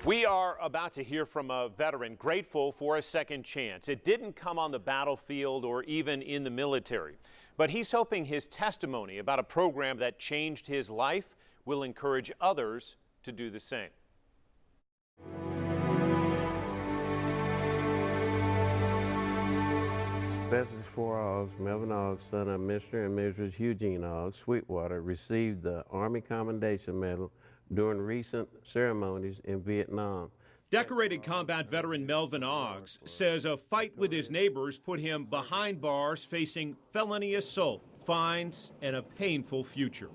We are about to hear from a veteran grateful for a second chance. It didn't come on the battlefield or even in the military, but he's hoping his testimony about a program that changed his life will encourage others to do the same. Special for Oggs, Melvin Oggs, son of Mr. and Mrs. Eugene Oggs, Sweetwater, received the Army Commendation Medal during recent ceremonies in Vietnam. Decorated combat veteran Melvin Oggs says a fight with his neighbors put him behind bars facing felony assault, fines, and a painful future.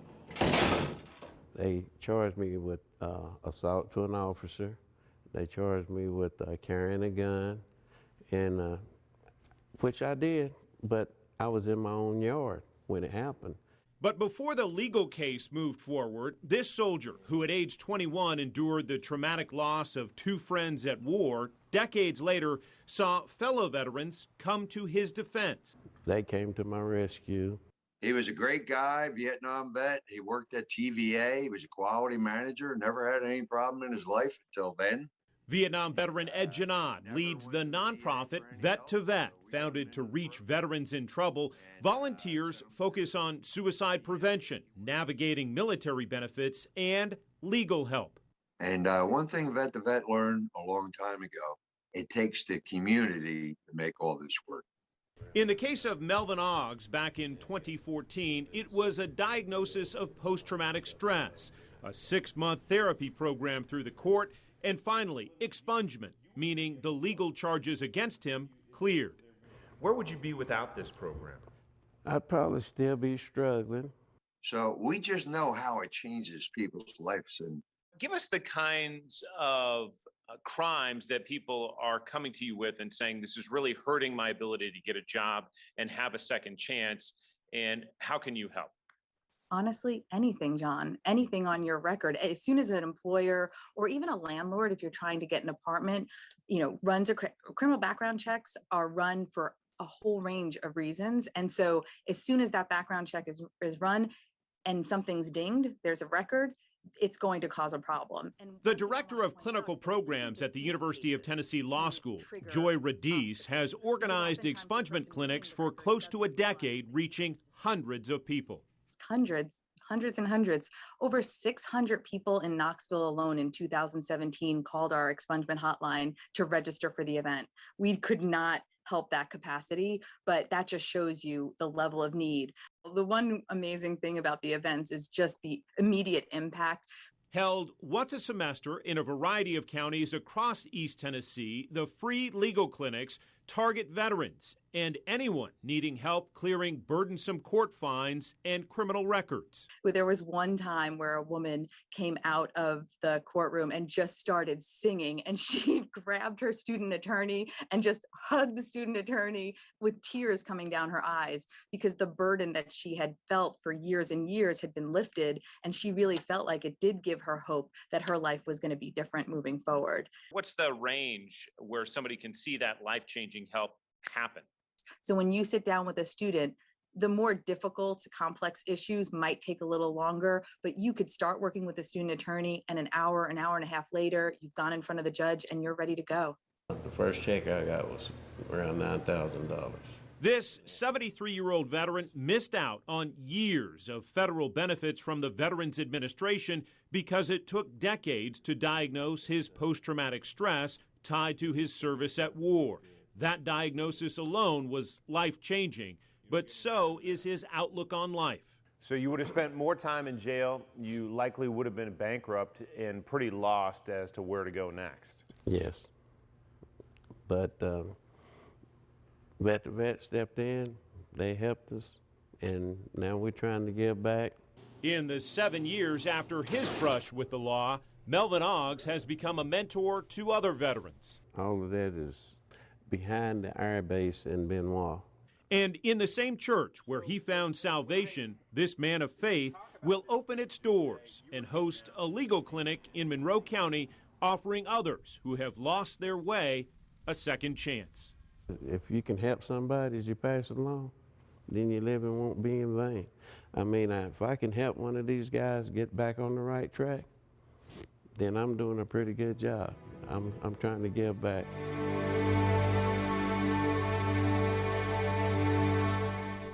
They charged me with assault to an officer. They charged me with carrying a gun, and which I did, but I was in my own yard when it happened. But before the legal case moved forward, this soldier, who at age 21 endured the traumatic loss of two friends at war, decades later saw fellow veterans come to his defense. They came to my rescue. He was a great guy, Vietnam vet. He worked at TVA. He was a quality manager, never had any problem in his life until then. Vietnam veteran Ed Janad leads the nonprofit Vet to Vet, founded to reach veterans in trouble. Volunteers focus on suicide prevention, navigating military benefits, and legal help. And one thing Vet to Vet learned a long time ago, it takes the community to make all this work. In the case of Melvin Oggs back in 2014, it was a diagnosis of post-traumatic stress, a 6-month therapy program through the court, and finally, expungement, meaning the legal charges against him cleared. Where would you be without this program? I'd probably still be struggling. So we just know how it changes people's lives. And Give us the kinds of crimes that people are coming to you with and saying, this is really hurting my ability to get a job and have a second chance, and how can you help? Honestly, anything, John, anything on your record. As soon as an employer or even a landlord, if you're trying to get an apartment, runs criminal background checks are run for a whole range of reasons. And so as soon as that background check is run and something's dinged, there's a record, it's going to cause a problem. And the director of clinical programs at the University of Tennessee Law School, Joy Radice, has organized expungement clinics for close to a decade, reaching hundreds of people. Hundreds and hundreds. Over 600 people in Knoxville alone in 2017 called our expungement hotline to register for the event. We could not help that capacity, but that just shows you the level of need. The one amazing thing about the events is just the immediate impact. Held once a semester in a variety of counties across East Tennessee, the free legal clinics target veterans and anyone needing help clearing burdensome court fines and criminal records. There was one time where a woman came out of the courtroom and just started singing, and she grabbed her student attorney and just hugged the student attorney with tears coming down her eyes, because the burden that she had felt for years and years had been lifted, and she really felt like it did give her hope that her life was going to be different moving forward. What's the range where somebody can see that life-changing help happen? So when you sit down with a student, the more difficult, complex issues might take a little longer, but you could start working with a student attorney, and an hour and a half later, you've gone in front of the judge and you're ready to go. The first check I got was around $9,000. This 73-year-old veteran missed out on years of federal benefits from the Veterans Administration because it took decades to diagnose his post-traumatic stress tied to his service at war. That diagnosis alone was life-changing, but so is his outlook on life. So you would have spent more time in jail. You likely would have been bankrupt and pretty lost as to where to go next. Yes. But Vet to Vet stepped in, they helped us, and now we're trying to give back. In the 7 years after his brush with the law, Melvin Oggs has become a mentor to other veterans. All of that is behind the air base in Benoit. And in the same church where he found salvation, this man of faith will open its doors and host a legal clinic in Monroe County, offering others who have lost their way a second chance. If you can help somebody as you pass it along, then your living won't be in vain. I mean, if I can help one of these guys get back on the right track, then I'm doing a pretty good job. I'm trying to give back.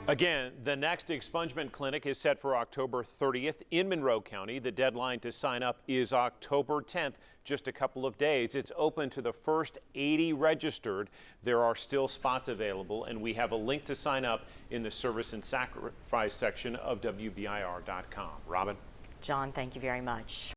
Again, the next expungement clinic is set for October 30th in Monroe County. The deadline to sign up is October 10th, just a couple of days. It's open to the first 80 registered. There are still spots available, and we have a link to sign up in the service and sacrifice section of WBIR.com. Robin? John, thank you very much.